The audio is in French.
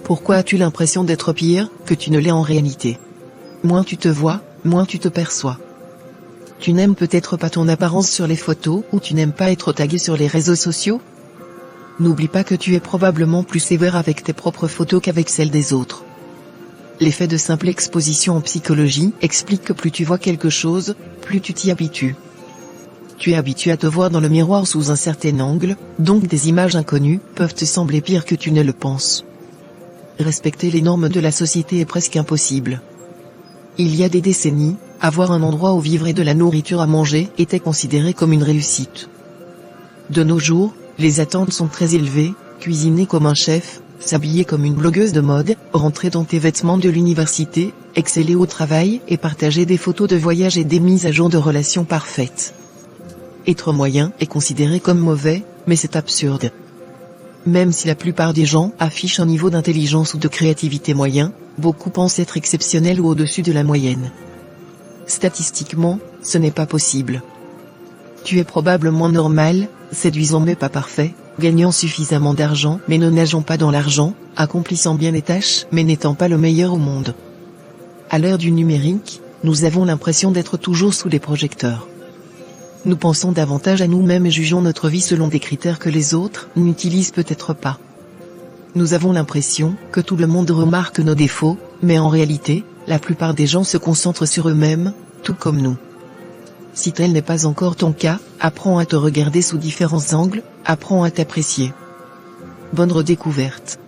Pourquoi as-tu l'impression d'être pire que tu ne l'es en réalité? Moins tu te vois, moins tu te perçois. Tu n'aimes peut-être pas ton apparence sur les photos ou tu n'aimes pas être tagué sur les réseaux sociaux? N'oublie pas que tu es probablement plus sévère avec tes propres photos qu'avec celles des autres. L'effet de simple exposition en psychologie explique que plus tu vois quelque chose, plus tu t'y habitues. Tu es habitué à te voir dans le miroir sous un certain angle, donc des images inconnues peuvent te sembler pire que tu ne le penses. Respecter les normes de la société est presque impossible. Il y a des décennies, avoir un endroit où vivre et de la nourriture à manger était considéré comme une réussite. De nos jours, les attentes sont très élevées, cuisiner comme un chef, s'habiller comme une blogueuse de mode, rentrer dans tes vêtements de l'université, exceller au travail et partager des photos de voyage et des mises à jour de relations parfaites. Être moyen est considéré comme mauvais, mais c'est absurde. Même si la plupart des gens affichent un niveau d'intelligence ou de créativité moyen, beaucoup pensent être exceptionnels ou au-dessus de la moyenne. Statistiquement, ce n'est pas possible. Tu es probablement normal, séduisant mais pas parfait, gagnant suffisamment d'argent mais ne nageant pas dans l'argent, accomplissant bien les tâches mais n'étant pas le meilleur au monde. À l'ère du numérique, nous avons l'impression d'être toujours sous les projecteurs. Nous pensons davantage à nous-mêmes et jugeons notre vie selon des critères que les autres n'utilisent peut-être pas. Nous avons l'impression que tout le monde remarque nos défauts, mais en réalité, la plupart des gens se concentrent sur eux-mêmes, tout comme nous. Si tel n'est pas encore ton cas, apprends à te regarder sous différents angles, apprends à t'apprécier. Bonne redécouverte.